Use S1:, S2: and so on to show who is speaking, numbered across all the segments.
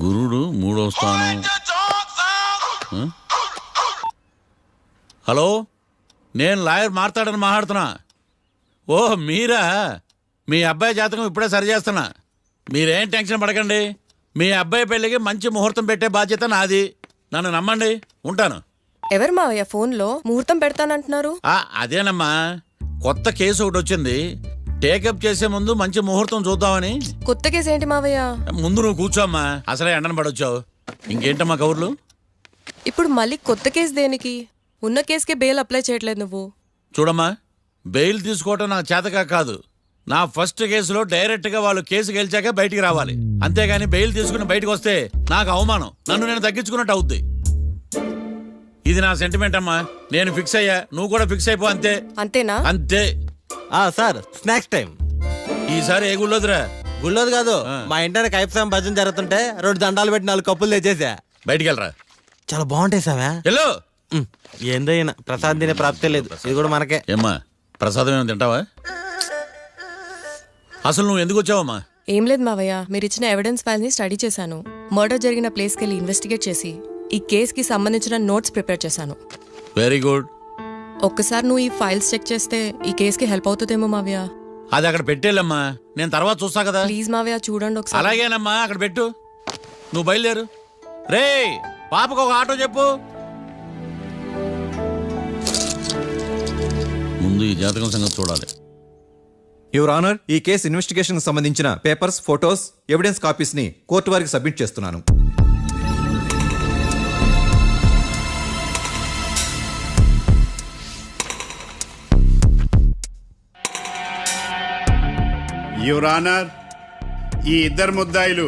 S1: గురుడు మూడవ స్థానం. హలో, నేను లాయర్ మాట్లాడుతున్నా. ఓ మీరా? మీ అబ్బాయి జాతకం ఇప్పుడే సరి చేస్తున్నా. మీరేం టెన్షన్ పడకండి. మీ అబ్బాయి పెళ్ళికి మంచి ముహూర్తం పెట్టే బాధ్యత నాది. నన్ను నమ్మండి. ఉంటాను.
S2: ఎవరు మావయ్య ఫోన్లో ముహూర్తం పెడతానంటున్నారు?
S1: అదేనమ్మా, కొత్త కేసు ఒకటి వచ్చింది. టేకప్ చేసే ముందు మంచి ముహూర్తం చూద్దామని.
S2: కొత్త కేసు ఏంటి మావయ్య?
S1: ముందు నువ్వు కూర్చోమ్మా, అసలే ఎండను పడొచ్చావు. ఇంకేంటమ్మా కబుర్లు?
S2: ఇప్పుడు మళ్ళీ కొత్త కేసు దేనికి? ఉన్న కేసుకే బెయిల్ అప్లై చేయట్లేదు నువ్వు.
S1: చూడమ్మా, బెయిల్ తీసుకోవటం నాకు చేతగా కాదు. నా ఫస్ట్ కేసులో డైరెక్ట్గా వాళ్ళు కేసు గెలిచాక బయటికి రావాలి. అంతేగాని బెయిల్ తీసుకుని బయటకు వస్తే నాకు అవమానం. నన్ను నేను తగ్గించుకున్నట్టు అవుద్ది. ఇది నా సెంటిమెంట్ అమ్మా. నేను ఫిక్స్ అయ్యా, నువ్వు కూడా ఫిక్స్ అయిపో. అంతే.
S2: అంతేనా?
S1: అంతే.
S3: Sir, snacks time.
S1: ఈసారి ఏ గుళ్ళోదిరా?
S3: గుళ్ళోది కాదు, మా ఇంటర్ కైప్సాం భజన జరుగుతుంటే 2 దండాలు పెట్టి 4 కప్పులు తెచ్చేసా.
S1: బయటికి వెళ్ళరా.
S3: చాలా బాగుంటాయి సామా.
S1: హలో,
S3: ఏందైనా ప్రసాద్ తినే ప్రాప్తే లేదు. ఇది కూడా మనకే.
S1: ఏమ్మా, ప్రసాదం ఏమైనా తింటావా? అసలు నువ్వు ఎందుకు వచ్చావమ్మా?
S2: ఏం లేదు మావయ్య, మీరు ఇచ్చిన ఎవిడెన్స్ ఫైల్స్ ని స్టడీ చేశాను. మర్డర్ జరిగిన ప్లేస్కి వెళ్ళి ఇన్వెస్టిగేట్ చేసి ఈ కేసుకి సంబంధించిన నోట్స్ ప్రిపేర్ చేశాను.
S1: Very good.
S2: ఒక్కసారి నువ్వు ఈ ఫైల్స్ చెక్ చేస్తే ఈ కేసుకి హెల్ప్ అవుతుందేమో మావయ్య.
S1: అది అక్కడ పెట్టేళ్ళమ్మా, నేను తర్వాత చూస్తా కదా.
S2: ప్లీజ్ మావయ్య, చూడండి ఒకసారి.
S1: అలాగేనమ్మా, అక్కడ పెట్టు. నువ్వు బయలుదేరు. రే, పాపకు ఒక ఆటో చెప్పు. ముందు ఈ జాతకం సంగతి చూడాలి.
S4: యువర్ ఆనర్, ఈ కేసు ఇన్వెస్టిగేషన్ సంబంధించిన పేపర్స్, ఫోటోస్, ఎవిడెన్స్ కాపీస్ ని కోర్టు వారికి సబ్మిట్ చేస్తున్నాను.
S5: యువర్ ఆనర్, ఈ ఇద్దరు ముద్దాయిలు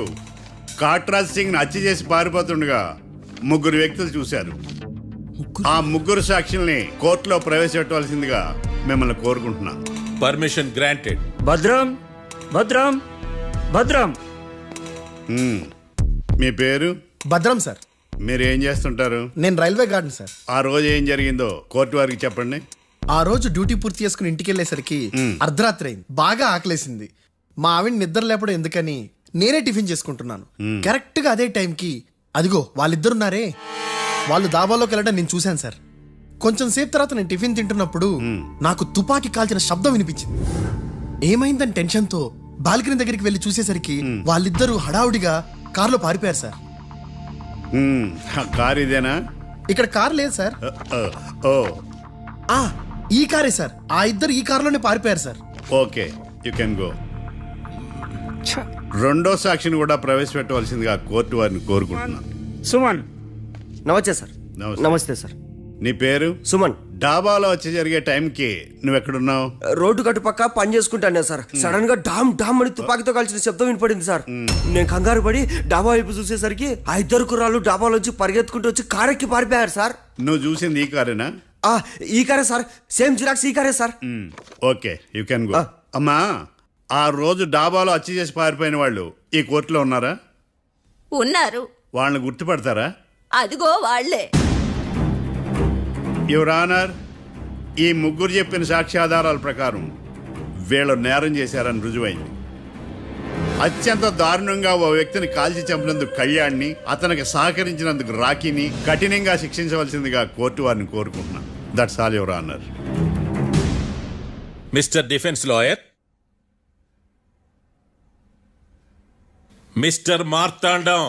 S5: కాట్రాజ్ సింగ్ హత్య చేసి పారిపోతుండగా 3 వ్యక్తులు చూశారు. ఆ 3 సాక్షుల్ని కోర్టులో ప్రవేశపెట్టవలసిందిగా మిమ్మల్ని కోరుకుంటున్నాను.
S6: Permission granted.
S7: భద్రం భద్రం భద్రం.
S5: మీ పేరు?
S8: భద్రం సార్.
S5: మీరు ఏం చేస్తుంటారు?
S8: నేను రైల్వే గార్డెన్ సార్.
S5: ఆ రోజు ఏం జరిగిందో కోర్టు వారికి చెప్పండి.
S8: ఆ రోజు డ్యూటీ పూర్తి చేసుకుని ఇంటికి వెళ్ళేసరికి అర్ధరాత్రి అయింది. బాగా ఆకలేసింది. మా ఆవిడ నిద్ర లేపడం ఎందుకని నేనే టిఫిన్ చేసుకుంటున్నాను. కరెక్ట్ గా అదే టైంకి అదిగో వాళ్ళిద్దరున్నారే, వాళ్ళు దాబాలోకి వెళ్ళడం నేను చూశాను సార్. కొంచెం సేపు తర్వాత నేను టిఫిన్ తింటున్నప్పుడు నాకు తుపాకీ కాల్చిన శబ్దం వినిపించింది. ఏమైందని టెన్షన్తో బాల్కనీ దగ్గరికి వెళ్ళి చూసేసరికి వాళ్ళిద్దరూ హడావుడిగా కారులో పారిపోయారు సార్.
S5: కారు ఇదేనా?
S8: ఇక్కడ కారు లేదు సార్. ఈ కారే సార్. ఆ ఇద్దరు ఈ కారులోనే పారిపోయారు sir.
S5: Okay, you can go. రెండో సాక్షిని కూడా ప్రవేశపెట్టవలసిందిగా కోర్టు వారిని కోరుకుంటున్నాను.
S7: సుమన్.
S3: నమస్తే సార్. నమస్తే సార్.
S5: నీ పేరు?
S3: సుమన్.
S5: డాబాలో వచ్చి జరిగే టైంకి నువ్వెక్కడున్నావు?
S3: రోడ్డు కట్టు పక్క పని చేసుకుంటానే సార్. సడన్ గా డామ్ డామ్ అని తుపాకీతో కాల్చిన శబ్దం వినపడింది సార్. నేను కంగారు పడి డాబా వైపు చూసేసరికి ఆ 2 కుర్రాళ్ళు డాబాలోంచి పరిగెత్తుకుంటూ వచ్చి కారెక్కి పారిపోయారు సార్.
S5: నువ్వు చూసింది ఈ కారేనా?
S3: ఈ కారే సార్. సేమ్ జిరాక్స్ ఈ కారే sir.
S5: Okay, you can go. అమ్మా, ఆ రోజు డాబాలో హత్య చేసి పారిపోయిన వాళ్ళు ఈ కోర్టులో ఉన్నారా?
S9: ఉన్నారు.
S5: వాళ్ళని గుర్తుపడతారా?
S9: అదిగో వాళ్లే.
S5: యువర్ ఆనర్, ఈ 3 చెప్పిన సాక్ష్యాధారాల ప్రకారం వీళ్ళు నేరం చేశారని రుజువైంది. అత్యంత దారుణంగా ఓ వ్యక్తిని కాల్చి చంపినందుకు కళ్యాణ్ని, అతనికి సహకరించినందుకు రాకీని కఠినంగా శిక్షించవలసిందిగా కోర్టు వారిని కోరుకుంటున్నాను. That's all your honour.
S6: Mister defence lawyer, mister Marthandam,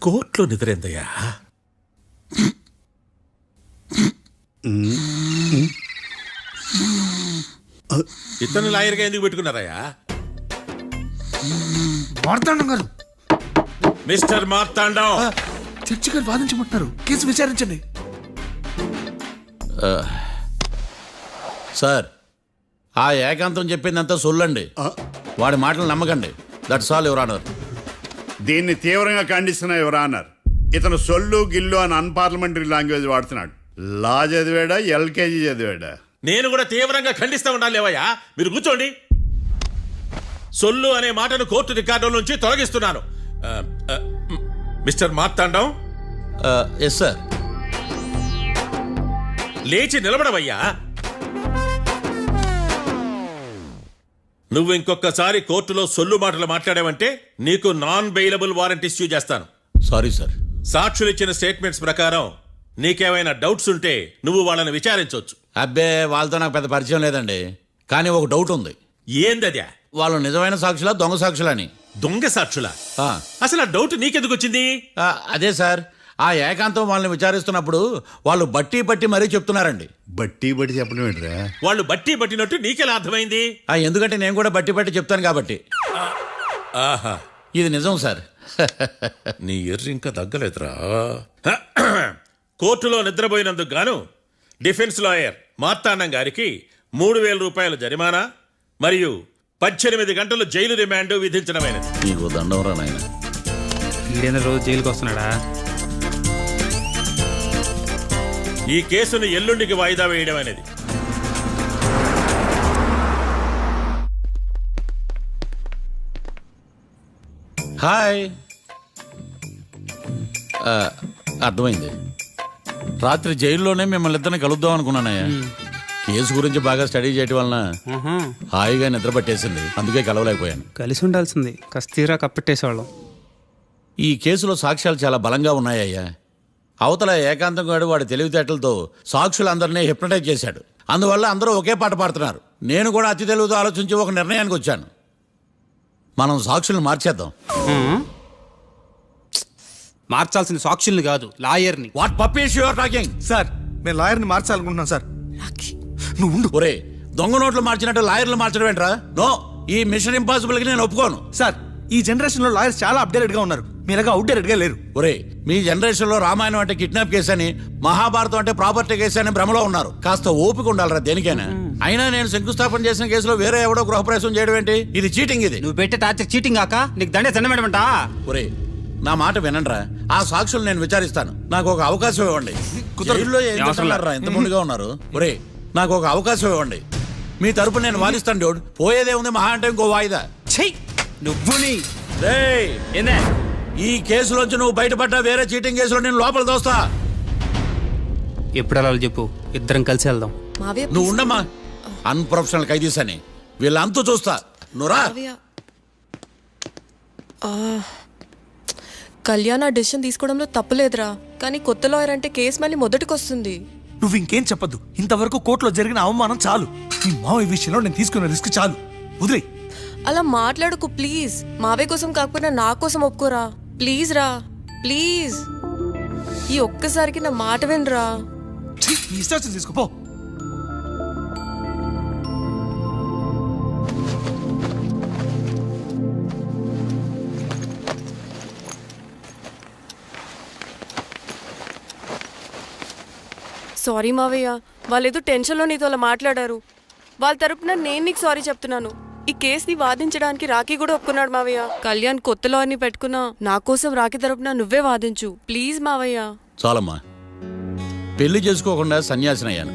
S6: కోర్టులో నిద్రేందయ్యా? ఇతను లాయర్గా ఎందుకు పెట్టుకున్నారయ్యా?
S8: మార్తాండం గారు.
S6: మిస్టర్ మార్తాండం,
S8: చర్చి గారు వాదించమంటున్నారు. కేసు విచారించండి.
S1: సార్, ఆ ఏకాంతం చెప్పిందంతా సొల్లండి. వాడి మాటలు నమ్మకండి. That's all your honour.
S5: దీన్ని తీవ్రంగా ఖండిస్తున్నా యువర్ ఆనర్. ఇతను సొల్లు గిల్లు అని అన్పార్లమెంటరీ లాంగ్వేజ్ వాడుతున్నాడు. లా చదివాడా, ఎల్కేజీ చదివాడా?
S6: నేను కూడా తీవ్రంగా ఖండిస్తా ఉండాలి. లేవయ్యా, మీరు కూర్చోండి. సొల్లు అనే మాటను కోర్టు రికార్డుల నుంచి తొలగిస్తున్నాను. మిస్టర్ మార్తాండం.
S1: Yes sir.
S6: లేచి నిలబడవయ్యా. నువ్వు ఇంకొకసారి కోర్టులో సొల్లు మాటలు మాట్లాడావంటే నీకు నాన్ బెయిలబుల్ వారెంట్ ఇష్యూ చేస్తాను.
S1: Sorry sir.
S6: సాక్షులు ఇచ్చిన స్టేట్మెంట్స్ ప్రకారం నీకేమైనా డౌట్స్ ఉంటే నువ్వు వాళ్ళని విచారించవచ్చు.
S1: అబ్బే వాళ్ళతో నాకు పెద్ద పరిచయం లేదండి. కానీ ఒక డౌట్ ఉంది.
S6: ఏందద్యా?
S1: వాళ్ళు నిజమైన సాక్షులా దొంగ సాక్షులని?
S6: దొంగ సాక్షులా?
S1: ఆ,
S6: అసలు ఆ డౌట్ నీకెందుకు వచ్చింది?
S1: అదే సార్, ఆ ఏకాంతం వాళ్ళని విచారిస్తున్నప్పుడు వాళ్ళు బట్టి పట్టి మరీ చెప్తున్నారండి.
S5: బట్టి బట్టి చెప్పడం ఏంట్రా?
S6: వాళ్ళు బట్టి పట్టినట్టు నీకెలా అర్థమైంది?
S1: ఎందుకంటే నేను కూడా బట్టి పట్టి చెప్తాను కాబట్టి.
S6: ఆహా,
S1: ఇది నిజం సార్.
S6: నీ ఎర్రి ఇంకా తగ్గలేదురా. కోర్టులో నిద్రపోయినందుకు గాను డిఫెన్స్ లాయర్ మార్తాండం గారికి 3,000 రూపాయల జరిమానా మరియు 18 గంటలు జైలు రిమాండ్ విధించడమైనది.
S1: నీకు దండం రా నాయన.
S7: ఈడైన రోజు జైలుకి వస్తున్నాడా?
S6: ఈ కేసును ఎల్లుండికి వాయిదా వేయడం అనేది.
S1: హాయ్. అర్థమైంది. రాత్రి జైల్లోనే మిమ్మల్ని ఇద్దరిని కలుద్దాం అనుకున్నానయ్యా. కేసు గురించి బాగా స్టడీ చేయటం వలన హాయిగా నిద్ర పట్టేసింది. అందుకే కలవలేకపోయాను.
S7: కలిసి ఉండాల్సింది. కస్తీరా కప్పెట్టేసేవాళ్ళం.
S1: ఈ కేసులో సాక్ష్యాలు చాలా బలంగా ఉన్నాయ్యా. అవతల ఏకాంతం గాడు వాడి తెలివితేటలతో సాక్షులందరినీ హిప్నటైజ్ చేశాడు. అందువల్ల అందరూ ఒకే పాట పాడుతున్నారు. నేను కూడా అతి తెలివితో ఆలోచించి ఒక నిర్ణయానికి వచ్చాను. మనం సాక్షులను మార్చేద్దాం.
S7: మార్చాల్సిన సాక్షుల్ని కాదు, లాయర్ని.
S1: What puppies you are talking?
S8: Sir మేము లాయర్ని మార్చాలనుకుంటున్నాం సార్.
S1: నువ్వు ఉండు. ఒరే, దొంగ నోట్లు మార్చినట్టు లాయర్లు మార్చడం ఏంట్రా? నో, ఈ మిషన్ ఇంపాసిబుల్ కి నేను ఒప్పుకోను.
S8: సార్ ఈ జనరేషన్ లో లాయర్స్ చాలా అప్డేటెడ్ గా ఉన్నారు. మీరుగా అవుట్డేటెడ్ గా లేరు.
S1: ఒరే, మీ జనరేషన్ లో రామాయణం అంటే కిడ్నాప్ కేసు అని, మహాభారతం అంటే ప్రాపర్టీ కేసు అని భ్రమలో ఉన్నారు. కాస్త ఓపిక ఉండాలరా దేనికైనా. అయినా నేను శంకుస్థాపన చేసిన కేసులో వేరే ఎవడో గృహప్రవేశం చేయడం ఏంటి? ఇది చీటింగ్. ఇది
S7: నువ్వు పెట్టే టార్చర్ చీటింగ్ కాక నీకు దండే దండమేడమంట.
S1: ఒరే, నా మాట వినండిరా. ఆ సాక్షులు నేను విచారిస్తాను. నాకు ఒక అవకాశం ఇవ్వండి. జైల్లో ఏం చేస్తున్నారా ఇంత ముందుగా ఉన్నారు? ఒరే, నాకు ఒక అవకాశం ఇవ్వండి. మీ తరపు నేను వాదిస్తాను. డోడ్ పోయేదే ఉంది, మహా అంటే ఇంకో వాయిదా.
S7: నువ్వు
S1: రేయ్, ఈ కేసులోంచి నువ్వు బయటపడ్డా వేరే చీటింగ్ కేసులో నేను లోపల దోస్తా.
S7: ఎప్పుడు అలా చెప్పు, ఇద్దరం కలిసి వెళ్దాం.
S2: మావయ్య
S1: నువ్వు ఉండమ్మా. అన్ప్రొఫెషనల్ ఖైదీస్ అని వీళ్ళంతా చూస్తా. నువ్వురా.
S2: మావయ్య. కళ్యాణ్ ఆ డెసిషన్ తీసుకోవడంలో తప్పులేదురా. కానీ కొత్త లాయర్ అంటే కేసు మళ్ళీ మొదటికి వస్తుంది.
S10: నువ్వు ఇంకేం చెప్పద్దు. ఇంతవరకు కోర్టులో జరిగిన అవమానం చాలు. ఈ మావయ్య విషయంలో నేను తీసుకున్న రిస్క్ చాలు. వదిలే.
S2: అలా మాట్లాడుకు ప్లీజ్. మావయ్య కోసం కాకపోయినా నా కోసం ఒప్పుకోరా ప్లీజ్ రా, ప్లీజ్. ఈ ఒక్కసారికి నా మాట వినరా.
S10: ఈ ఇష్టాలు తీసుకోపో.
S2: సారీ మావయ్య, వాళ్ళేదో టెన్షన్లో నీతో అలా మాట్లాడారు. వాళ్ళ తరపున నేను నీకు సారీ చెప్తున్నాను. ఈ కేసుని వాదించడానికి రాఖీ కూడా ఒప్పుకున్నాడు మావయ్య. కళ్యాణ్ కొత్త లాయర్ని పెట్టుకున్నా నా కోసం రాఖీ తరపున నువ్వే వాదించు ప్లీజ్ మావయ్య.
S1: చాలమ్మా. పెళ్లి చేసుకోకుండా సన్యాసినయ్యాను.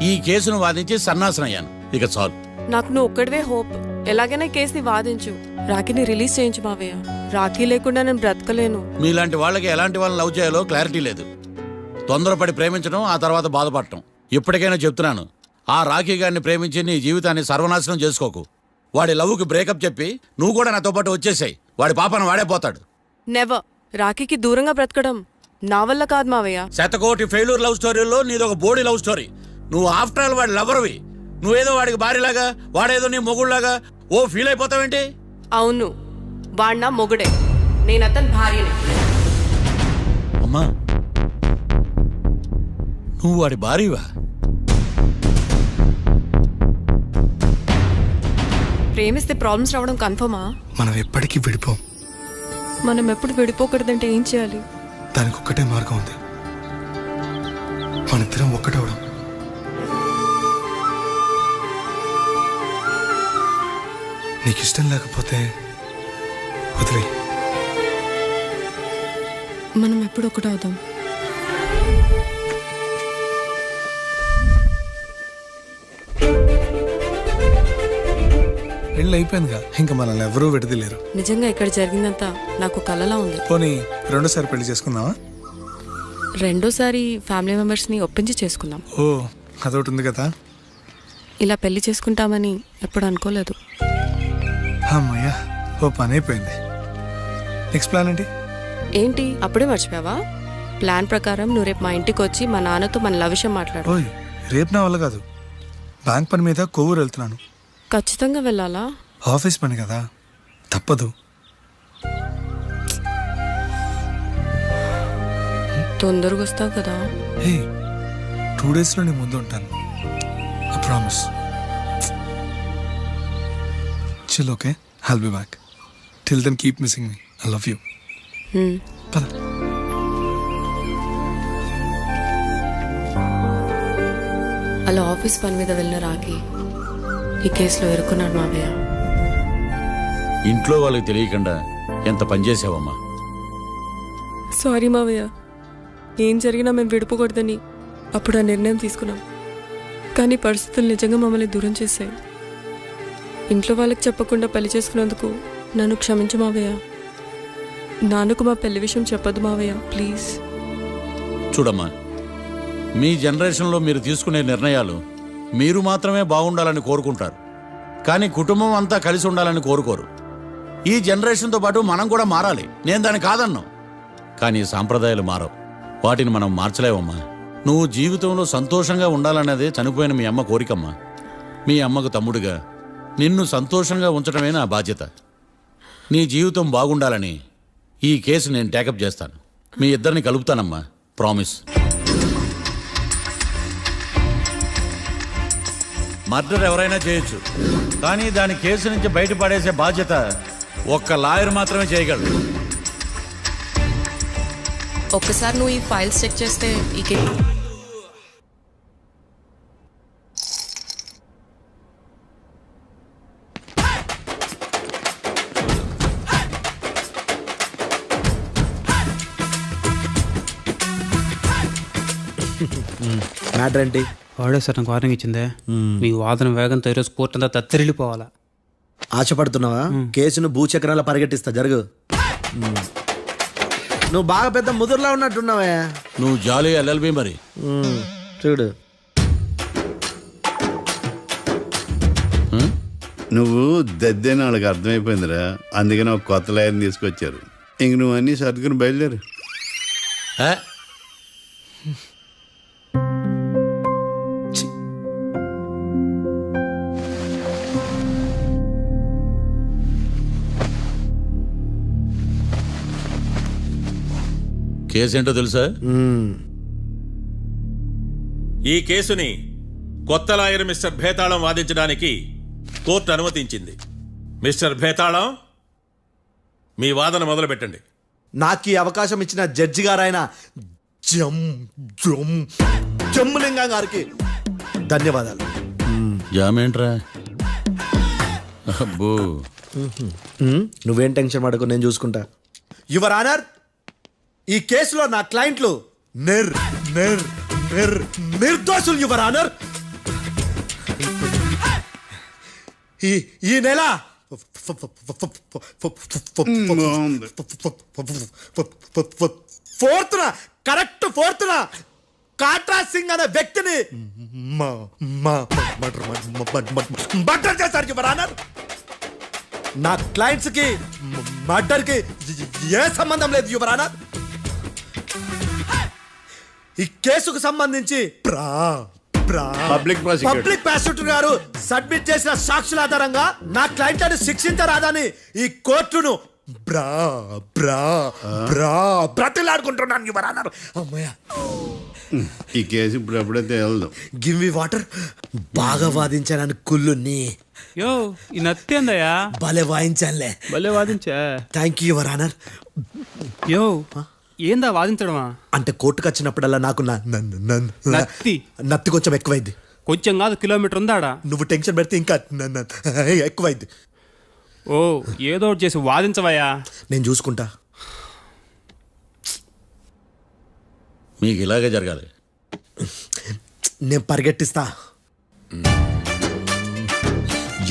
S1: ఈ కేసును వాదించి సన్నాసనయ్యాను. ఇక చాలు.
S2: నాకు నువ్వు ఒక్కడివే హోప్. ఎలాగైనా ఈ కేసుని వాదించు. రాఖీని రిలీజ్ చేయించు మావయ్య. రాఖీ లేకుండా నేను బ్రతకలేను.
S1: మీలాంటి వాళ్ళకి ఎలాంటి వాళ్ళని లవ్ చేయాలో క్లారిటీ లేదు. తొందరపడి ప్రేమించడం, ఆ తర్వాత బాధపడటం. ఇప్పటికైనా చెప్తున్నాను, ఆ రాఖీ గారిని ప్రేమించి నీ జీవితాన్ని సర్వనాశనం చేసుకోకు. వాడి లవ్కి బ్రేకప్ చెప్పి నువ్వు కూడా నాతో పాటు వచ్చేసాయి. వాడి పాపను వాడే పోతాడు.
S2: నెవర్. రాఖీకి దూరంగా బ్రతకడం నా వల్ల కాదు మావయ్య.
S1: శతకోటి ఫెయిల్యూర్ లవ్ స్టోరీలో నీదొక బోడీ లవ్ స్టోరీ. నువ్వు ఆఫ్టర్ ఆల్ వాడి లవర్వి. నువ్వేదో వాడికి భార్యలాగా, వాడేదో నీ మొగుడులాగా ఓ ఫీల్ అయిపోతావేంటి?
S2: అవును, వాడు నా మొగుడే, నేను అతని భార్యని.
S1: అమ్మా, నువ్వు వాడి భార్యవా?
S2: ప్రేమిస్తే ప్రాబ్లమ్స్ రావడం కన్ఫర్మా?
S10: మనం ఎప్పటికీ విడిపోం.
S2: మనం ఎప్పుడు విడిపోకూడదంటే ఏం చేయాలి?
S10: దానికి ఒక్కటే మార్గం ఉంది. మనిద్దరం ఒక్కటవడం. నీకు ఇష్టం లేకపోతే వదిలే.
S2: మనం ఎప్పుడు ఒకటవుదాం.
S10: పెళ్ళి అయిపోయిందిగా, ఇంకా మనల్ని ఎవరూ విడదలేరు.
S2: నిజంగా ఇక్కడ జరిగిందంతా నాకు కలలా ఉంది.
S10: పోనీ రెండోసారి పెళ్లి చేసుకుందామా?
S2: రెండోసారి ఫ్యామిలీ మెంబర్స్ని ఒప్పించి చేసుకుందాం.
S10: ఓ అదొకటి ఉంది కదా.
S2: ఇలా పెళ్లి చేసుకుంటామని ఎప్పుడు అనుకోలేదు.
S10: అమ్మయ్యా, ఓ పని అయిపోయింది. నెక్స్ట్ ప్లాన్ ఏంటి?
S2: ఏంటి అప్పుడే మర్చిపోయావా? ప్లాన్ ప్రకారం నువ్వు రేపు మా ఇంటికి వచ్చి మా నాన్నతో మన లవ్ విషయం మాట్లాడు.
S10: ఓయ్, రేపు నా వల్ల కాదు. బ్యాంక్ పని మీద కొవ్వూరు వెళ్తున్నాను.
S2: ఖచ్చితంగా వెళ్ళాలా?
S10: ఆఫీస్ పని కదా, తప్పదు.
S2: తొందరగా వస్తావు కదా.
S10: హే, 2 డేస్లో నీ ముందు ఉంటాను. I promise. Chill, okay? I'll be back. Till then keep missing me. I love you. పద.
S2: అలా ఆఫీస్ పని మీద వెళ్ళిన రాకి ఈ కేసులో ఇరుక్కున్నాడు మావయ్య.
S1: ఇంట్లో వాళ్ళకి తెలియకుండా ఎంత పనిచేసావమ్మా.
S2: సారీ మావయ్య, ఏం జరిగినా మేము విడిపోకూడదని అప్పుడు ఆ నిర్ణయం తీసుకున్నాం. కానీ పరిస్థితులు నిజంగా మమ్మల్ని దూరం చేశాయి. ఇంట్లో వాళ్ళకి చెప్పకుండా పెళ్లి చేసుకున్నందుకు నన్ను క్షమించు మావయ్య. నాన్నకు మా పెళ్లి విషయం చెప్పదు మావయ్య, ప్లీజ్.
S1: చూడమ్మా, మీ జనరేషన్లో మీరు తీసుకునే నిర్ణయాలు మీరు మాత్రమే బాగుండాలని కోరుకుంటారు, కానీ కుటుంబం అంతా కలిసి ఉండాలని కోరుకోరు. ఈ జనరేషన్తో పాటు మనం కూడా మారాలి. నేను దాన్ని కాదన్నాను, కానీ సాంప్రదాయాలు మారవు. వాటిని మనం మార్చలేవమ్మా. నువ్వు జీవితంలో సంతోషంగా ఉండాలన్నదే చనిపోయిన మీ అమ్మ కోరికమ్మా. మీ అమ్మకు తమ్ముడిగా నిన్ను సంతోషంగా ఉంచడమే నా బాధ్యత. నీ జీవితం బాగుండాలని ఈ కేసు నేను టేకప్ చేస్తాను. మీ ఇద్దరిని కలుపుతానమ్మా, ప్రామిస్. మర్డర్ ఎవరైనా చేయొచ్చు, కానీ దాని కేసు నుంచి బయటపడేసే బాధ్యత ఒక్క లాయర్ మాత్రమే చేయగలడు.
S2: ఒక్కసారి నువ్వు ఈ ఫైల్స్ చెక్ చేస్తే ఈ
S3: మ్యాటర్ ఏంటి?
S7: వాడే సార్ నాకు వార్నింగ్ ఇచ్చిందే. మీ వాదన వేగంతో ఈరోజు కోర్టు అంతా తత్తరిల్లిపోవాలా.
S3: ఆశపడుతున్నావా? కేసును భూచక్రాల పరిగెట్టిస్తా, జరుగు. నువ్వు బాగా పెద్ద ముదురులా ఉన్నట్టున్నావే.
S1: నువ్వు జాలి ఎల్ఎల్బి మరి.
S3: చూడు,
S5: నువ్వు దద్దేని వాళ్ళకి అర్థమైపోయిందిరా. అందుకని ఒక కొత్త లాయర్ని తీసుకొచ్చారు. ఇంక నువ్వు అన్నీ సర్దుకుని బయలుదేరు.
S1: ఏ? కేసేంటో తెలుసా?
S6: ఈ కేసుని కొత్త లాయర్ మిస్టర్ భేతాళం వాదించడానికి కోర్టు అనుమతించింది. మిస్టర్ భేతాళం, మీ వాదన మొదలు పెట్టండి.
S3: నాకు ఈ అవకాశం ఇచ్చిన జడ్జి గారైన జమ్ములింగం గారికి ధన్యవాదాలు.
S1: జామేంట్రా? అబ్బో,
S3: నువ్వేం టెన్షన్ పడకు, నేను చూసుకుంటా. యువర్ ఆనర్, ఈ కేసులో నా క్లయింట్లు నిర్దోషులు యువర్ ఆనర్. ఈ నెల ఫోర్త్న కాట్రా సింగ్ అనే వ్యక్తిని మర్డర్ చేశారు యువర్ ఆనర్. నా క్లయింట్స్ కి మర్డర్ కి ఏ సంబంధం లేదు యువర్ ఆనర్. ఈ కేసుకు సంబంధించి
S5: పబ్లిక్
S3: ప్రాసిక్యూటర్ గారు సబ్మిట్ చేసిన సాక్షుల ఆధారంగా నా క్లయింట్ అని శిక్షించరాదని ఈ కోర్టును బ్రతిలాడుకుంటున్నాను యువర్ ఆనర్. అమ్మయ్య,
S5: ఈ కేసు ఇప్పుడు ఎప్పుడైతే వెళ్దాం.
S3: Give me water. బాగా వాదించానని కుళ్ళుని.
S7: యో, ఈ నత్తేందయ్యా?
S3: భలే వాయించానులే.
S7: భలే వాదించా.
S3: Thank you your honour.
S7: Yo, ఏందా వాదించడమా?
S3: అంటే కోర్టుకు వచ్చినప్పుడల్లా నాకు నత్తి కొంచెం ఎక్కువైంది.
S7: కొంచెం కాదు, కిలోమీటర్ ఉందాడా.
S3: నువ్వు టెన్షన్ పెడితే ఇంకా ఎక్కువైంది.
S7: ఓ, ఏదో ఒకటి చేసి వాదించవయ్యా.
S3: నేను చూసుకుంటా.
S1: మీకు ఇలాగే జరగాలి.
S3: నేను పరిగెట్టిస్తా.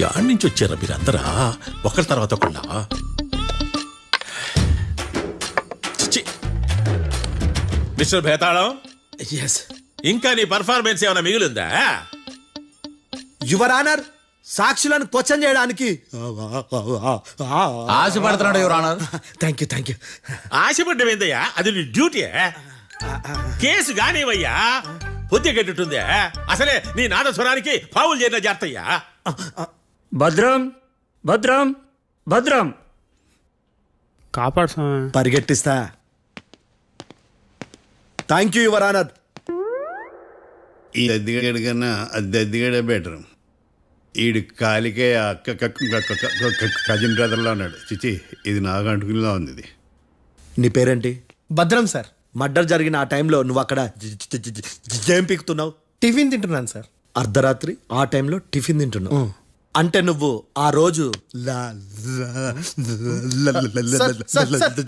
S6: యాడ్ నుంచి వచ్చారా మీరందరా ఒకరి తర్వాత ఒకళ్ళ? మిస్టర్ భేతాళం,
S3: ఎస్
S6: ఇంకా నీ పర్ఫార్మెన్స్ ఏమైనా మిగిలిందా?
S3: యువర్ ఆనర్, సాక్షులను క్వశ్చన్ చేయడానికి
S1: ఆశపడుతున్నాడు యువర్ ఆనర్.
S3: థ్యాంక్ యూ
S6: ఆశపడ్డం ఏందయ్యా, అది నీ డ్యూటీ. కేసు గానివయ్యా, పొద్దు గట్టుందే. అసలే నీ నాదస్వరానికి పావులు చేరిన జాగ్రత్తయ్యా.
S3: భద్రం భద్రం భద్రం
S7: కాపాడు స్వామి.
S3: పరిగెట్టిస్తా. Thank you your honour.
S5: ఈ దద్దిగాడి కన్నా అది దద్దిగాడే బెటర్. ఈడు కాలికే కజిన్ బ్రదర్లో ఉన్నాడు. చిచి, ఇది నాకు అంటుకునిలా ఉంది. ఇది
S3: నీ పేరేంటి?
S8: భద్రం సార్.
S3: మర్డర్ జరిగిన ఆ టైంలో నువ్వు అక్కడ ఏం పీకుతున్నావు?
S8: టిఫిన్ తింటున్నాను సార్.
S3: అర్ధరాత్రి ఆ టైంలో టిఫిన్ తింటున్నావు అంటే నువ్వు ఆ రోజు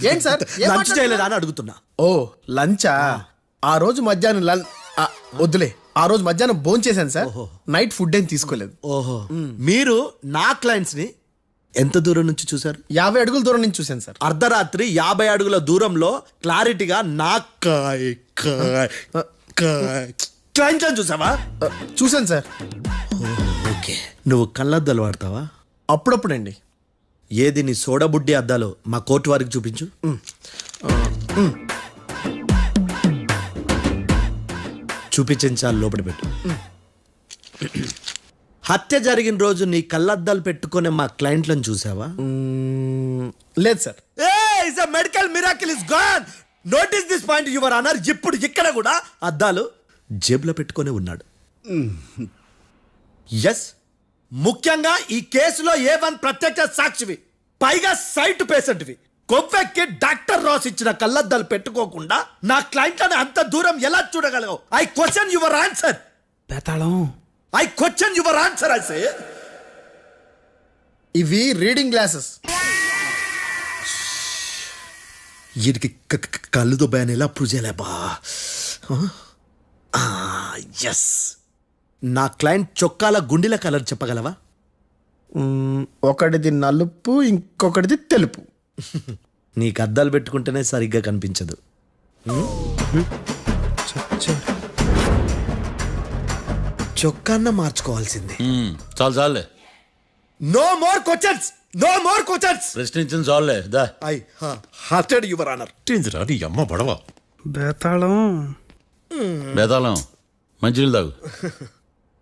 S8: ఏంటి సార్? ఏం
S3: లంచ్ చేయలేదా అని అడుగుతున్నా.
S8: ఓ లంచా? ఆ రోజు మధ్యాహ్నం వద్దులే, ఆ రోజు మధ్యాహ్నం భోజనం చేశాను సార్. నైట్ ఫుడ్ ఏం తీసుకోలేదు.
S3: ఓహో, మీరు నా క్లయింట్స్ ని ఎంత దూరం నుంచి చూసారు?
S8: 50 అడుగుల దూరం నుంచి చూశాను సార్.
S3: అర్ధరాత్రి 50 అడుగుల దూరంలో క్లారిటీగా నా క్లయింట్ అని చూసావా?
S8: చూశాను సార్.
S3: ఓకే, నువ్వు కళ్ళద్దాలు వాడతావా?
S8: అప్పుడప్పుడండి.
S3: ఏది నీ సోడబుడ్డి అద్దాలు మా కోర్టు వారికి చూపించు. చూపించాలి, లోపల పెట్టు. హత్య జరిగిన రోజు నీ కళ్ళద్దాలు పెట్టుకునే మా క్లయింట్లను చూసావా?
S8: లేదు sir.
S3: Medical miracle is gone. Notice this point your honour. ఇప్పుడు ఇక్కడ కూడా అద్దాలు జేబులో పెట్టుకునే ఉన్నాడు. ఎస్, ముఖ్యంగా ఈ కేసులో A1 ప్రత్యక్ష సాక్షివి, పైగా సైట్ పేషెంట్వి. కొవ్వెక్కి డాక్టర్ రాస్ ఇచ్చిన కళ్ళద్దాలు పెట్టుకోకుండా నా క్లయింట్లను అంత దూరం ఎలా చూడగలవు? I question your answer.
S7: Betalam,
S3: I question your answer. I say
S8: ఇవి రీడింగ్ గ్లాసెస్.
S3: వీటికి కళ్ళు దుబ్బాయని ఎలా ప్రూవ్ చేయలేబా? ఎస్, నా క్లయింట్ చొక్కాల గుండెల కలర్ చెప్పగలవా?
S8: ఒకటిది నలుపు, ఇంకొకటిది తెలుపు.
S3: నీకు అద్దాలు పెట్టుకుంటేనే సరిగ్గా కనిపించదు. చొక్కాన్న మార్చుకోవాల్సింది.
S1: చాలు చాలులే,
S3: no more questions, no more questions.
S1: ప్రశ్నించింది చాలులే. దా
S3: ఐ హార్టెడ్ యువర్ ఆనర్.
S6: నీ అమ్మ బడవ.
S7: బేతాళం.
S1: బేతాళం, మంచినీళ్ళు తాగు.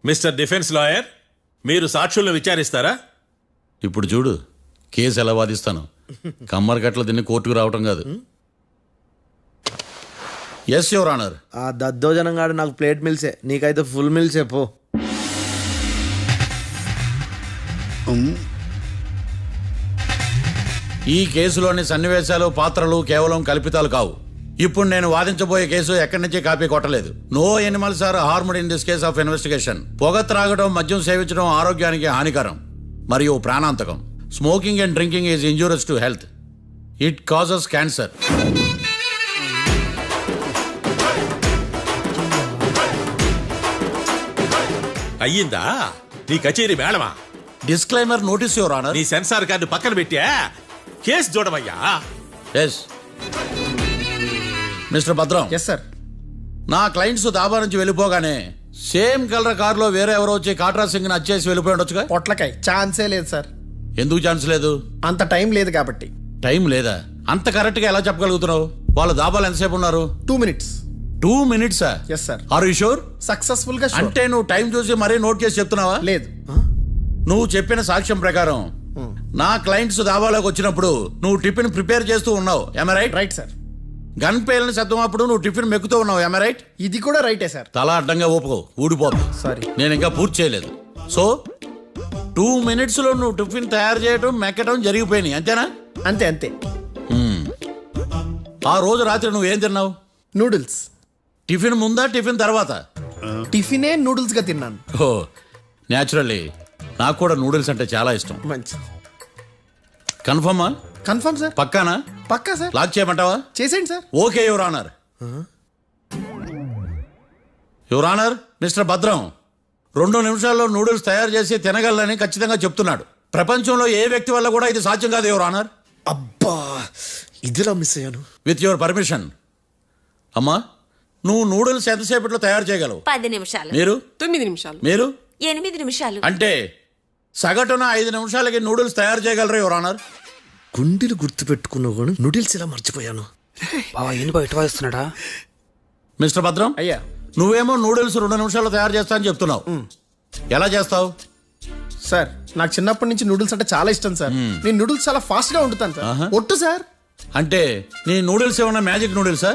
S6: మిస్టర్ డిఫెన్స్ లాయర్, మీరు సాక్షులను విచారిస్తారా?
S1: ఇప్పుడు చూడు కేసు ఎలా వాదిస్తాను. కమ్మరి కట్టలు తిని కోర్టుకు రావటం కాదు. Yes your honour.
S3: ఆ దద్దోజనంగాడు నాకు ప్లేట్ మిల్సే, నీకైతే ఫుల్ మిల్సే పో.
S1: ఈ కేసులోని సన్నివేశాలు, పాత్రలు కేవలం కల్పితాలు కావు. ఇప్పుడు నేను వాదించబోయే కేసు ఎక్కడి నుంచి కాపీ కొట్టలేదు. No animals are harmed in this case of investigation. పొగ త్రాగడం, మద్యం సేవించడం ఆరోగ్యానికి హానికరం మరియు ప్రాణాంతకం. Smoking and drinking is injurious to health. It causes cancer.
S6: అయ్యిందా నీ కచేరీ మేడమా?
S1: Disclaimer notice your honour.
S6: నీ సెన్సార్ కార్డు పక్కన పెట్టా కేసు చూడమయ్యా.
S1: Yes mister Bhadram.
S8: Yes sir.
S1: నా క్లయింట్స్ దాబా నుంచి వెళ్ళిపోగానే సేమ్ కలర్ కారులో వేరే ఎవరో వచ్చి కాట్రా సింగ్ ని వచ్చేసి వెళ్ళిపోయి ఉండొచ్చుగా?
S8: పొట్లకాయ ఛాన్సే లేదు సార్.
S1: ఎందుకు ఛాన్స్ లేదు?
S8: అంత టైం లేదు కాబట్టి.
S1: టైం లేదా? అంత కరెక్ట్ గా ఎలా చెప్పగలుగుతున్నావు? వాళ్ళ దాబాలు ఎంతసేపు ఉన్నారు?
S8: 2 minutes.
S1: 2 minutes?
S8: Yes sir.
S1: Are you sure?
S8: Successful గా sure.
S1: అంటే నువ్వు టైం చూసి మరీ నోట్ చేసి చెప్తున్నావా?
S8: లేదు.
S1: నువ్వు చెప్పిన సాక్ష్యం ప్రకారం నా క్లయింట్స్ దాబాలోకి వచ్చినప్పుడు నువ్వు టిఫిన్ ప్రిపేర్ చేస్తూ ఉన్నావు. Am I right?
S8: Right sir.
S1: Gun పేలిన శబ్దం అప్పుడు నువ్వు టిఫిన్ మెక్కుతూ ఉన్నావు. Am I right?
S8: ఇది కూడా రైటే సార్.
S1: తల అడ్డంగా ఊపుకో, ఊడిపోతుంది.
S8: సారీ.
S1: నేను ఇంకా పూర్తి చేయలేదు. సో 2 minutes లో నువ్వు టిఫిన్ తయారు చేయడం, మెక్కడం జరిగిపోయినాయి, అంతేనా?
S8: అంతే అంతే.
S1: ఆ రోజు రాత్రి నువ్వేం తిన్నావు?
S8: నూడిల్స్.
S1: టిఫిన్ ముందా, టిఫిన్ తర్వాత?
S8: టిఫినే నూడిల్స్ గా తిన్నాను.
S1: ఓ న్యాచురల్లీ నాకు కూడా నూడిల్స్ అంటే చాలా ఇష్టం.
S8: మంచి.
S1: కన్ఫర్మా?
S8: Confirm sir.
S1: పక్కానా?
S8: పక్కా సార్.
S1: లాక్ చేయమంటావా?
S8: చేసేయండి sir.
S1: Okay your honour. Your honour, mister Bhadram 2 నిమిషాల్లో నూడిల్స్ తయారు చేసి తినగలని ఖచ్చితంగా చెప్తున్నాడు. ప్రపంచంలో ఏ వ్యక్తి వల్ల కూడా ఇది సాధ్యం కాదు యువర్ ఆనర్.
S3: అబ్బా, ఇదిలా మిస్ అయ్యాను.
S1: With your permission. అమ్మా నువ్వు నూడిల్స్ ఎంతసేపట్లో తయారు చేయగలవు?
S9: 10 నిమిషాలు.
S1: మీరు
S2: 9 నిమిషాలు.
S1: మీరు
S9: 8 నిమిషాలు.
S1: అంటే సగటున 5 నిమిషాలకి నూడిల్స్ తయారు చేయగలరు యువర్ ఆనర్.
S3: గుండెలు గుర్తు పెట్టుకున్నావు కానీ నూడిల్స్ ఇలా మర్చిపోయాను.
S7: బావా ఏంటి బయట వాయిస్తున్నాడా?
S1: మిస్టర్ భద్రం,
S8: అయ్యా
S1: నువ్వేమో నూడిల్స్ 2 నిమిషాల్లో తయారు చేస్తా అని చెప్తున్నావు. ఎలా చేస్తావు?
S8: సార్ నాకు చిన్నప్పటి నుంచి నూడిల్స్ అంటే చాలా ఇష్టం సార్. నేను నూడిల్స్ చాలా ఫాస్ట్ గా వండుతాను సార్. ఒట్టు సార్.
S1: అంటే నీ నూడిల్స్ ఏమన్నా మ్యాజిక్ నూడిల్సా?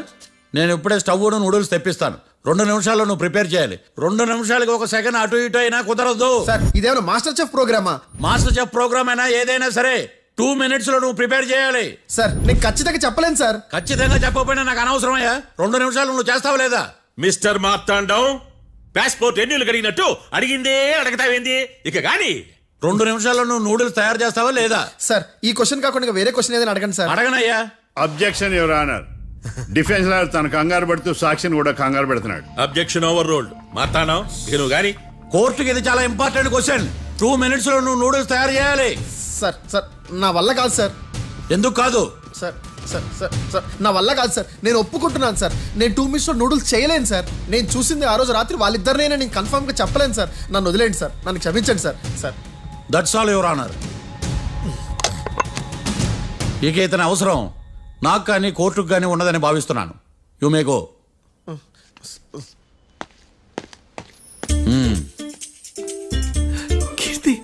S1: నేను ఇప్పుడే స్టవ్ నూడిల్స్ తెప్పిస్తాను. 2 నిమిషాల్లో నువ్వు ప్రిపేర్ చేయాలి. 2 నిమిషాలకి 1 సెకండ్ అటు ఇటు అయినా కుదరదు.
S8: సార్ ఇదేమైనా మాస్టర్ చెఫ్ ప్రోగ్రామా?
S1: మాస్టర్ చెఫ్ ప్రోగ్రామ్ అయినా ఏదైనా సరే 2 minutes లో నువ్వు ప్రిపేర్ చేయాలి.
S8: సార్ నేను ఖచ్చితంగా చెప్పలేను సార్.
S1: ఖచ్చితంగా చెప్పకపోయినా నాకు అనవసరమయ్యా. 2 నిమిషాలు నువ్వు చేస్తావా లేదా?
S6: మిస్టర్ మార్తాండం, పాస్పోర్ట్ ఎన్నిళ్ళు కడిగినట్టు అడిగిందే అడగతావేంది? ఇక గాని
S1: 2 నిమిషాల్లో నువ్వు నూడిల్స్ తయారు చేస్తావా లేదా?
S8: సార్ ఈ క్వశ్చన్ కాకుండా ఇంకా వేరే క్వశ్చన్ ఏదైనా అడగండి సార్.
S1: అడగనయ్యా.
S5: Objection your honour. Defence lawyer తన కంగారు పడుతూ సాక్షిని కూడా కంగారు పెడుతున్నాడు.
S6: Objection over ruled. మార్తాండం, ఇక నువ్వు గాని
S1: కోర్టుకి ఇది చాలా ఇంపార్టెంట్ క్వశ్చన్. 2 minutes లో నువ్వు నూడిల్స్ తయారు చేయాలి.
S8: సార్ సార్ నా వల్ల కాదు సార్.
S1: ఎందుకు కాదు?
S8: సార్ సార్ సార్ సార్ నా వల్ల కాదు సార్. నేను ఒప్పుకుంటున్నాను సార్. నేను 2 minutes లో నూడిల్స్ చేయలేను సార్. నేను చూసింది ఆ రోజు రాత్రి వాళ్ళిద్దరినైనా నేను కన్ఫర్మ్ గా చెప్పలేను సార్. నన్ను వదిలేండి సార్. నన్ను క్షమించండి sir. Sir
S1: that's all your honour. ఇక ఇతని అవసరం నాకు కానీ కోర్టుకు కానీ ఉండదని భావిస్తున్నాను. You may go.
S3: Keerthi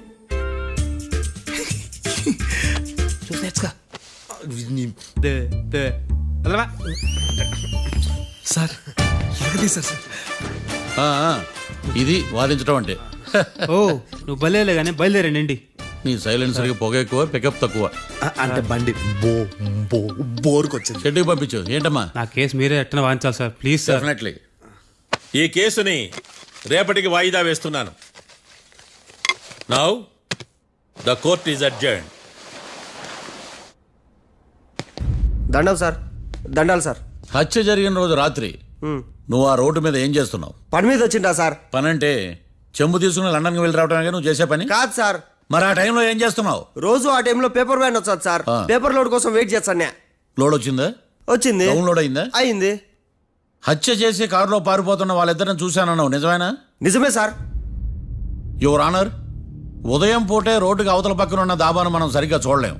S10: sir ఎలాగది సార్?
S1: ఇది వాదించడం అంటే.
S7: ఓ నువ్వు బలేలే కానీ బయలుదేరండి.
S1: నీ సైలెన్సర్కి పొగ ఎక్కువ, పికప్ తక్కువ.
S3: అంటే బండి బోర్కి వచ్చింది.
S1: షెడ్యూకి పంపించు. ఏంటమ్మా?
S7: నా కేసు మీరే ఎట్టన వాయించాలి సార్, ప్లీజ్ సార్.
S1: డెఫినెట్లీ.
S6: ఈ కేసుని రేపటికి వాయిదా వేస్తున్నాను. Now the court is adjourned.
S11: దండం సార్. దండాలి సార్.
S1: హత్య జరిగిన రోజు రాత్రి నువ్వు ఆ రోడ్డు మీద ఏం చేస్తున్నావు?
S11: పని మీద వచ్చిందా సార్?
S1: పని అంటే చెంబు తీసుకుని లండన్కి వెళ్ళి రావడానికి నువ్వు చేసే పని
S11: కాదు సార్.
S1: మరి ఆ టైంలో ఏం చేస్తున్నావు?
S11: రోజు ఆ టైంలో పేపర్ వ్యాన్ వచ్చాది సార్. పేపర్ లోడ్ కోసం వెయిట్ చేస్తాను.
S1: లోడ్ వచ్చిందా?
S11: వచ్చింది.
S1: డౌన్లోడ్ అయిందా?
S11: అయింది.
S1: హత్య చేసి కారులో పారిపోతున్న వాళ్ళిద్దరిని చూశానన్నావు, నిజమేనా?
S11: నిజమే సార్.
S1: యువర్ ఆనర్, ఉదయం పూటే రోడ్డుకి అవతల పక్కన ఉన్న దాబాను మనం సరిగ్గా చూడలేం.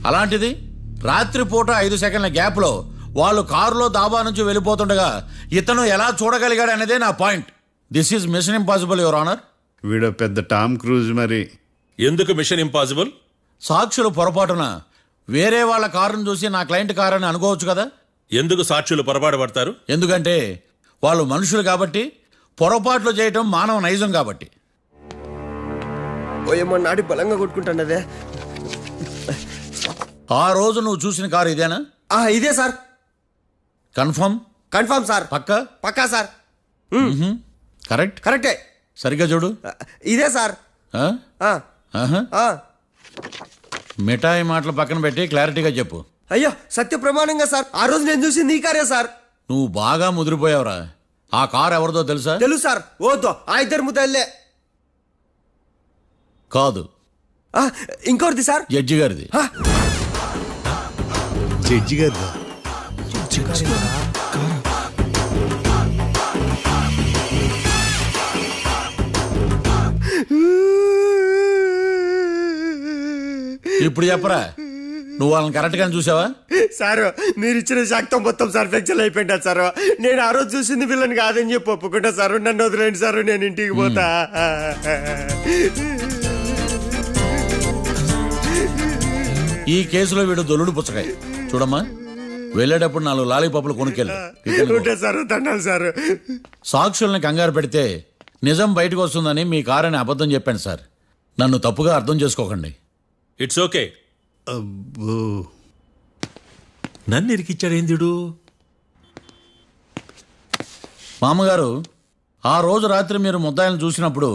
S1: అలాంటిది రాత్రి పూట 5 సెకండ్ల గ్యాప్లో వాళ్ళు కారులో దాబా నుంచి వెళ్ళిపోతుండగా ఇతను ఎలా చూడగలిగాడు అనేదే నా point. This is mission impossible your honour.
S5: వీడో పెద్ద టామ్ క్రూజ్ మరి.
S6: ఎందుకు మిషన్ ఇంపాసిబుల్?
S1: సాక్షులు పొరపాటున వేరే వాళ్ళ కారును చూసి నా క్లయింట్ కారు అని అనుకోవచ్చు కదా.
S6: ఎందుకు సాక్షులు పొరపాటు పడతారు?
S1: ఎందుకంటే వాళ్ళు మనుషులు కాబట్టి, పొరపాట్లు చేయటం మానవ నైజం కాబట్టి.
S11: ఓయమ్మ నాడి బలంగా కొట్టుకుంటానదే.
S1: ఆ రోజు నువ్వు చూసిన కారు ఇదేనా?
S11: ఇదే సార్.
S1: కన్ఫర్మ్?
S11: Confirm sir.
S1: పక్కా?
S11: పక్కా సార్.
S1: కరెక్ట్?
S11: కరెక్టే.
S1: సరిగ్గా చూడు.
S11: ఇదే సార్.
S1: ఆ? ఆహా.
S11: ఆ.
S1: మిఠాయి మాటలు పక్కన పెట్టి క్లారిటీగా చెప్పు.
S11: అయ్యో సత్య ప్రమాణంగా సార్, ఆ రోజు నేను చూసి నీ కారే సార్.
S1: నువ్వు బాగా ముదిరిపోయావురా. ఆ కారు ఎవరిదో తెలుసా?
S11: తెలుసు సార్. ఓతో ఆ ఇద్దరు ముద్దల్లే.
S1: కాదు,
S11: ఇంకోటిది సార్.
S1: జడ్జి గారిది.
S3: జడ్జి గారు
S1: ఇప్పుడు చెప్పరా, నువ్వు వాళ్ళని కరెక్ట్ గానే చూసావా?
S11: సార్ మీరు ఇచ్చిన శాక్తం మొత్తం సార్ ఫ్రాక్చర్ అయిపోయింటా సార్. నేను ఆ రోజు చూసింది వీళ్ళని కాదని చెప్పి ఒప్పుకుంటా సార్. నన్ను వదిలేండి సార్, నేను ఇంటికి పోతా.
S1: ఈ కేసులో వీడు దొల్లుడు పుచ్చకాయ. చూడమ్మా, వెళ్ళేటప్పుడు 4 లాలీపాపులు కొనుక్కెళ్ళు.
S11: Sir దండాలి sir.
S1: సాక్షుల్ని కంగారు పెడితే నిజం బయటకు వస్తుందని మీ కారని అబద్ధం చెప్పాను సార్. నన్ను తప్పుగా అర్థం చేసుకోకండి.
S6: It's okay. నన్ను ఇరికిచ్చాడేందుడు?
S1: మామగారు, ఆ రోజు రాత్రి మీరు ముద్దాయిలను చూసినప్పుడు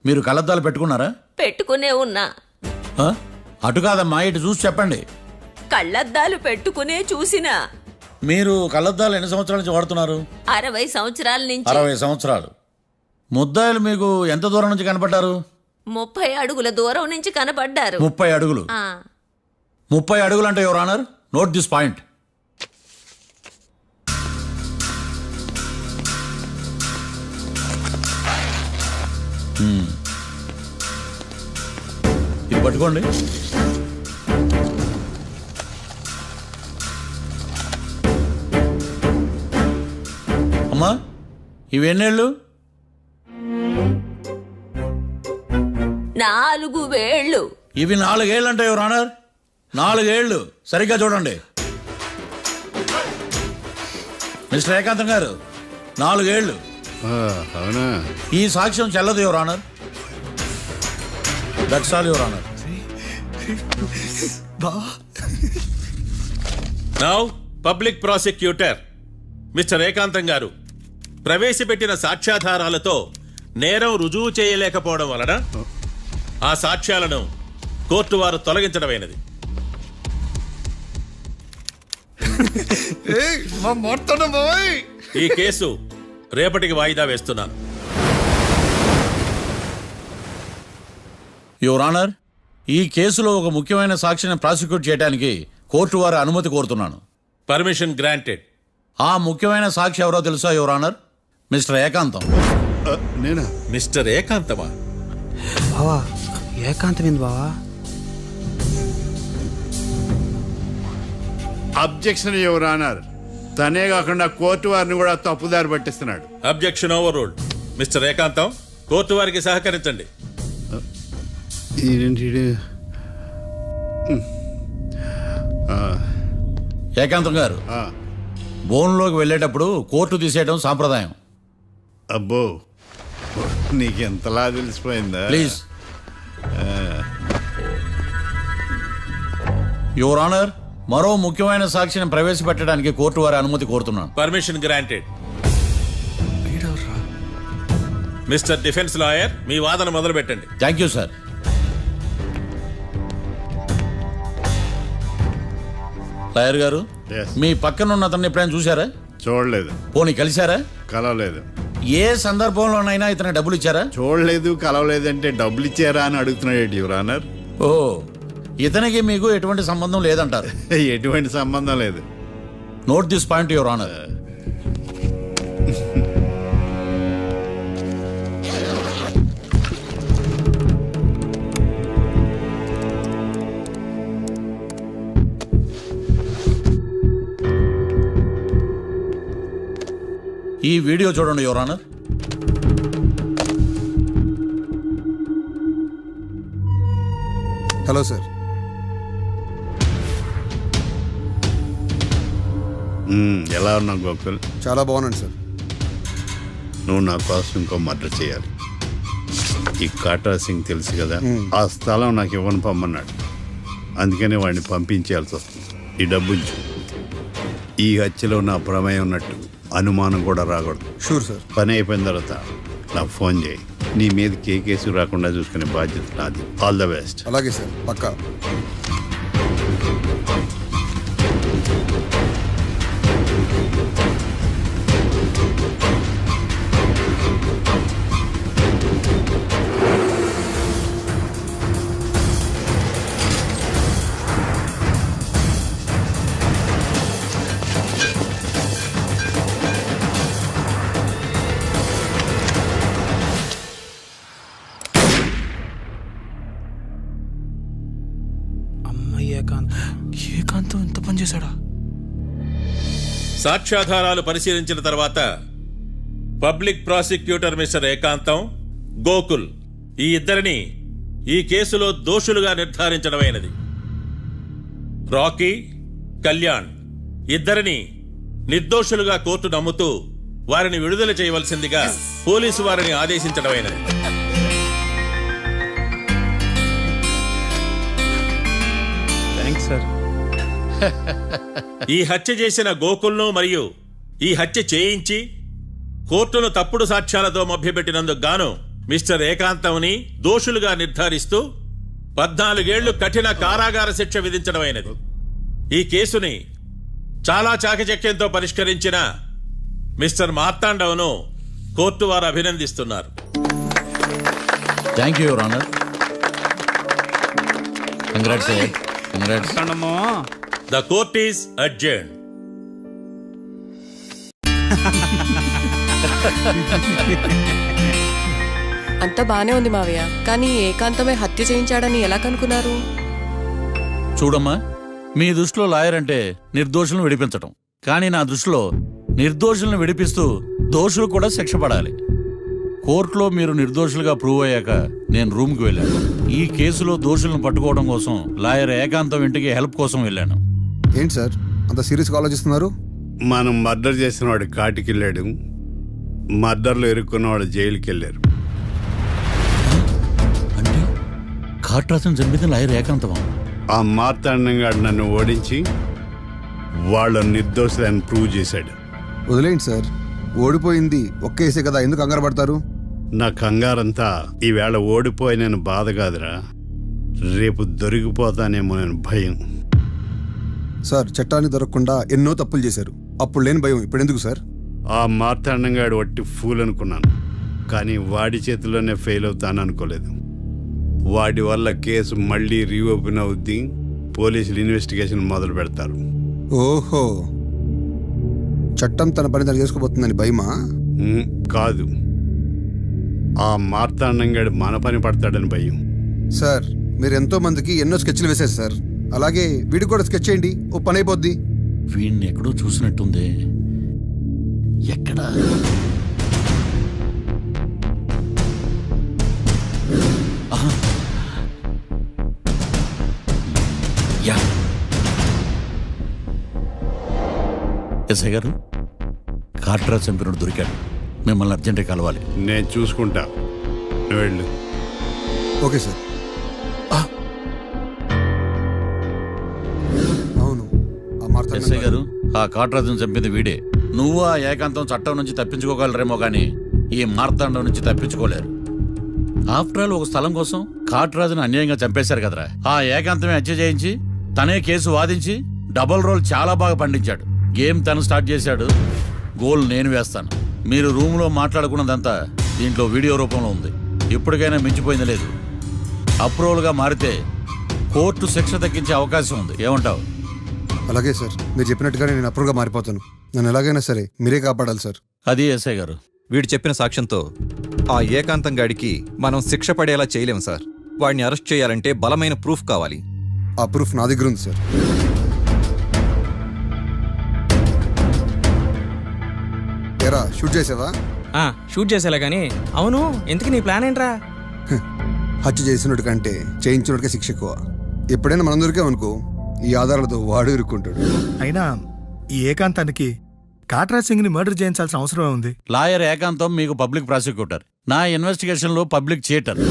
S1: మీరు కళ్ళద్దాలు పెట్టుకున్నారా?
S9: పెట్టుకునే ఉన్నా.
S1: ఆ? అటు కాదమ్మా, ఇటు చూసి చెప్పండి.
S9: కళ్ళద్దాలు పెట్టుకునే చూసినా.
S1: మీరు కళ్ళద్దాలు ఎన్ని సంవత్సరాల నుంచి వాడుతున్నారు?
S9: 60 సంవత్సరాల నుంచి.
S1: 60 సంవత్సరాలు. ముద్దాయిలు మీకు ఎంత దూరం నుంచి కనపడ్డారు?
S9: 30 అడుగుల దూరం నుంచి కనపడ్డారు.
S1: 30 అడుగులు. 30 అడుగులు అంటే your honour, note this point. ఇది పట్టుకోండి. అమ్మా ఇవి ఎన్నేళ్ళు?
S9: 4 వేళ్ళు.
S1: ఇవి 4 ఏళ్ళు అంటే యువర్ ఆనర్, 4 ఏళ్ళు. సరిగ్గా చూడండి మిస్టర్ ఏకాంతం గారు, 4 ఏళ్ళు.
S5: అవునా?
S1: ఈ సాక్ష్యం చెల్లదు your honour. That's all your honour.
S6: Now public prosecutor mister ఏకాంతం గారు ప్రవేశపెట్టిన సాక్ష్యాధారాలతో నేరం రుజువు చేయలేకపోవడం వలన ఆ సాక్ష్యాలను కోర్టు వారు తొలగించడమైనది. ఈ కేసు రేపటికి వాయిదా వేస్తున్నాను.
S1: యువర్ ఆనర్, ఈ కేసులో ఒక ముఖ్యమైన సాక్షిని ప్రాసిక్యూట్ చేయడానికి కోర్టు వారి అనుమతి కోరుతున్నాను.
S6: Permission granted.
S1: ఆ ముఖ్యమైన సాక్షి ఎవరో తెలుసా యువర్ ఆనర్? మిస్టర్ ఏకాంతం.
S5: నేనా?
S6: మిస్టర్ ఏకాంతమా?
S7: బావా ఏకాంతం ఏంది బావా?
S5: Objection your honour. తనే కాకుండా కోర్టు వారిని కూడా తప్పుదారి పట్టిస్తున్నాడు.
S6: Objection overruled. Mister Ekantham, court వారికి సహకరించండి.
S1: ఏకాంతం గారు, బోన్లోకి వెళ్ళేటప్పుడు కోర్టు తీసేయడం సాంప్రదాయం.
S5: అబ్బో, నీకెంతలా తెలిసిపోయిందా?
S1: ప్లీజ్. యువర్ ఆనర్, మరో ముఖ్యమైన సాక్షిని ప్రవేశపెట్టడానికి కోర్టు వారి అనుమతి కోరుతున్నాను.
S6: Permission granted. Mister defence lawyer, మీ వాదన మొదలు పెట్టండి.
S1: Thank you sir. లాయర్ గారు,
S5: Yes.
S1: మీ పక్కన ఉన్న అతన్ని ఎప్పుడైనా చూసారా?
S5: చూడలేదు.
S1: పోనీ కలిశారా?
S5: కలవలేదు.
S1: ఏ సందర్భంలోనైనా ఇతను డబ్బులు ఇచ్చారా?
S5: చూడలేదు, కలవలేదంటే డబ్బులు ఇచ్చారా అని అడుగుతున్నాడు యువర్ ఆనర్.
S1: ఓ, ఇతనికి మీకు ఎటువంటి సంబంధం లేదంటారు.
S5: ఎటువంటి సంబంధం లేదు.
S1: Note this point your honour. ఈ వీడియో చూడండి యువర్ ఆనర్.
S10: Hello sir.
S5: ఎలా ఉన్నావు గోకుల్?
S10: చాలా బాగున్నాను సార్.
S5: నువ్వు నా కోసం ఇంకో మర్డర్ చేయాలి. ఈ కాటా సింగ్ తెలుసు కదా, ఆ స్థలం నాకు ఇవ్వని పమ్మన్నాడు. అందుకనే వాడిని పంపించాల్సి వస్తుంది. ఈ డబ్బు ఉంచు. ఈ హత్యలో నా ప్రమేయం ఉన్నట్టు అనుమానం కూడా రాకూడదు.
S10: Sure sir.
S5: పని అయిపోయిన తర్వాత నాకు ఫోన్ చేయి. నీ మీద ఏ కేసు రాకుండా చూసుకునే బాధ్యత నాది. All the best.
S10: అలాగే సార్, పక్కా.
S7: ఏకాంతం ఎంత పని చేశాడా?
S6: సాక్ష్యాధారాలు పరిశీలించిన తర్వాత పబ్లిక్ ప్రాసిక్యూటర్ మిస్టర్ ఏకాంతం, గోకుల్ ఈ ఇద్దరిని ఈ కేసులో దోషులుగా నిర్ధారించడమైనది. రాకీ, కళ్యాణ్ ఇద్దరిని నిర్దోషులుగా కోర్టు నమ్ముతూ వారిని విడుదల చేయవలసిందిగా పోలీసు వారిని ఆదేశించడమైనది.
S7: Thanks sir.
S6: ఈ హత్య చేసిన గోకుల్ను మరియు ఈ హత్య చేయించి కోర్టును తప్పుడు సాక్ష్యాలతో మభ్యపెట్టినందుకు గాను మిస్టర్ ఏకాంతంని దోషులుగా నిర్ధారిస్తూ 14 ఏళ్లు కఠిన కారాగార శిక్ష విధించడమైనది. ఈ కేసుని చాలా చాకచక్యంతో పరిష్కరించిన మిస్టర్ మార్తాండవను కోర్టు వారు అభినందిస్తున్నారు.
S1: Thank you your honour. Congrats sir. Congrats.
S6: The court is adjourned.
S2: అంతా బానే ఉంది మావయ్య, కానీ ఏకాంతమే హత్య చేయించాడని ఎలా కనుక్కున్నారు?
S1: చూడమ్మా, మీ దృష్టిలో లాయర్ అంటే నిర్దోషులను విడిపించటం, కానీ నా దృష్టిలో నిర్దోషులను విడిపిస్తూ దోషులు కూడా శిక్ష పడాలి. కోర్టులో మీరు నిర్దోషులుగా ప్రూవ్ అయ్యాక నేను రూమ్కి వెళ్ళాను. ఈ కేసులో దోషులను పట్టుకోవడం కోసం లాయర్ ఏకాంతం ఇంటికి హెల్ప్ కోసం వెళ్ళాను.
S12: ఏంటి సార్ అంత సీరియస్గా ఆలోచిస్తున్నారు?
S5: మనం మర్డర్ చేసిన వాడు కాటికి వెళ్ళాడు, మర్డర్లో ఇరుక్కున్న వాడు జైలుకి వెళ్ళారు.
S1: అంటే కాట్రాజన్ చంపిన లాయర్ ఏకాంతమా?
S5: ఆ మార్తాండంగాడు నన్ను ఓడించి వాళ్ళ నిర్దోషులని ప్రూవ్ చేశాడు.
S12: వదిలేండి సార్, ఓడిపోయింది ఒక్కేసే కదా, ఎందుకు కంగారు పడతారు?
S5: నా కంగారంతా ఈవేళ ఓడిపోయిన బాధ కాదురా, రేపు దొరికిపోతానేమో నేను భయం.
S12: సార్ చట్టాన్ని దొరకకుండా ఎన్నో తప్పులు చేశారు, అప్పుడు లేని భయం ఇప్పుడు ఎందుకు సార్?
S5: ఆ మార్తాండంగాడు వట్టి ఫూల్ అనుకున్నాను, కానీ వాడి చేతిలోనే ఫెయిల్ అవుతాను అనుకోలేదు. వాడి వల్ల కేసు మళ్ళీ రీఓపెన్ అవుద్ది, పోలీసులు ఇన్వెస్టిగేషన్ మొదలు పెడతారు.
S12: ఓహో, చట్టం తన పని తను చేసుకోబోతుందని భయమా?
S5: కాదు, ఆ మార్తాండంగాడు మన పని పడతాడని భయం.
S12: సార్ మీరు ఎంతో మందికి ఎన్నో స్కెచ్లు వేశారు సార్, అలాగే వీడికి కూడా స్కెచ్ చేయండి, ఓ పని అయిపోద్ది.
S1: వీడిని ఎక్కడో చూసినట్టుంది. ఎక్కడా? ఆహా. యా. ఎస్ఐ గారు, కాట్రా చంపినోడు దొరికాడు, మిమ్మల్ని అర్జెంటుగా కలవాలి.
S5: నేను చూసుకుంటా, నువ్వు వెళ్ళు.
S12: Okay sir. అవును, ఆ మార్తా
S1: ఎస్ఐ గారు, ఆ కాట్రాజును చంపింది వీడే. నువ్వు ఆ ఏకాంతం చట్టం నుంచి తప్పించుకోగలరేమో కానీ ఈ మార్తాండం నుంచి తప్పించుకోలేరు. ఆఫ్టర్ ఆల్ ఒక స్థలం కోసం కాట్రాజును అన్యాయంగా చంపేశారు కదరా. ఆ ఏకాంతమే హత్య చేయించి తనే కేసు వాదించి డబుల్ రోల్ చాలా బాగా పండించాడు. గేమ్ తను స్టార్ట్ చేశాడు, గోల్ నేను వేస్తాను. మీరు రూమ్లో మాట్లాడుకున్నదంతా దీంట్లో వీడియో రూపంలో ఉంది. ఇప్పటికైనా మించిపోయింది లేదు. అప్రూవల్గా మారితే కోర్టు శిక్ష తగ్గించే అవకాశం ఉంది. ఏమంటావు?
S12: అలాగే సార్, మీరు చెప్పినట్టుగానే నేను అప్రూవ్గా మారిపోతాను. నన్ను ఎలాగైనా సరే మీరే కాపాడాలి సార్.
S1: అది ఎస్ఐ గారు.
S4: వీడు చెప్పిన సాక్ష్యంతో ఆ ఏకాంతం గాడికి మనం శిక్ష పడేలా చేయలేం సార్. వాడిని అరెస్ట్ చేయాలంటే బలమైన ప్రూఫ్ కావాలి.
S12: ఆ ప్రూఫ్ నా దగ్గర ఉంది సార్. ఎరా షూట్ చేసావా?
S11: షూట్ చేసేలా కానీ. అవును, ఎందుకు నీ ప్లాన్ ఏంట్రా?
S12: హత్య చేసినోడి కంటే చేయించినోడికే శిక్ష ఎక్కువ. ఎప్పుడైనా మనం దొరికామనుకో, ఈ ఆధారాలతో వాడు ఇరుక్కుంటాడు.
S8: అయినా ఈ ఏకాంతానికి కాట్రాజ్ సింగ్ ని మర్డర్ చేయించాల్సిన అవసరం ఉంది.
S1: లాయర్ ఏకాంతం మీకు పబ్లిక్ ప్రాసిక్యూటర్, నా ఇన్వెస్టిగేషన్లో పబ్లిక్ చీటర్.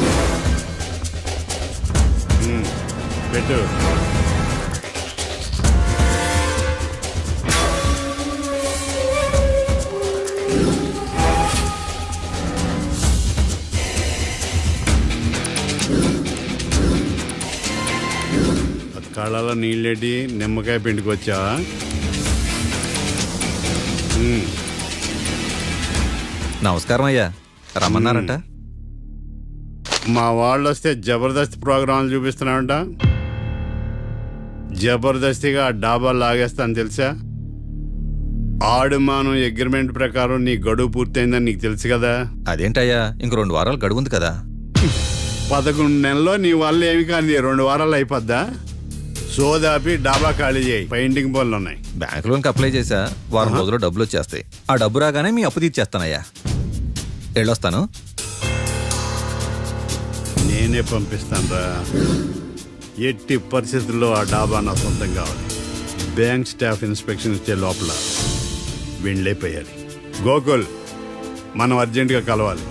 S5: పెట్టు. కళ్ళలో నీళ్ళేటి నిమ్మకాయ పిండుకొచ్చావా?
S4: నమస్కారం అయ్యా, రమ్మన్నారంట.
S5: మా వాళ్ళు వస్తే జబర్దస్త్ ప్రోగ్రాంలు చూపిస్తున్నామంట. జబర్దస్తిగా ఆ డాబా లాగేస్తాను తెలుసా? ఆడుమానం అగ్రిమెంట్ ప్రకారం నీ గడువు పూర్తయిందని నీకు తెలుసు కదా.
S4: అదేంటయ్యా, ఇంక 2 వారాలు గడువుంది కదా.
S5: 11 నెలల్లో నీ వల్ల ఏమి కానీ 2 వారాలు అయిపోద్దా? సోదాపి డాబా ఖాళీ చేయి, పెయింటింగ్ పనులు ఉన్నాయి.
S4: బ్యాంక్ లోన్కి అప్లై చేశా, వారం రోజుల్లో డబ్బులు వచ్చేస్తాయి. ఆ డబ్బు రాగానే మీ అప్పు తీర్చేస్తానయ్యా. వెళ్ళొస్తాను.
S5: నేనే పంపిస్తాను రా. ఎట్టి పరిస్థితుల్లో ఆ డాబా నా సొంతం కావాలి. బ్యాంక్ స్టాఫ్ ఇన్స్పెక్షన్ ఇచ్చే లోపల వీళ్ళైపోయాలి. గోకుల్, మనం అర్జెంటుగా కలవాలి.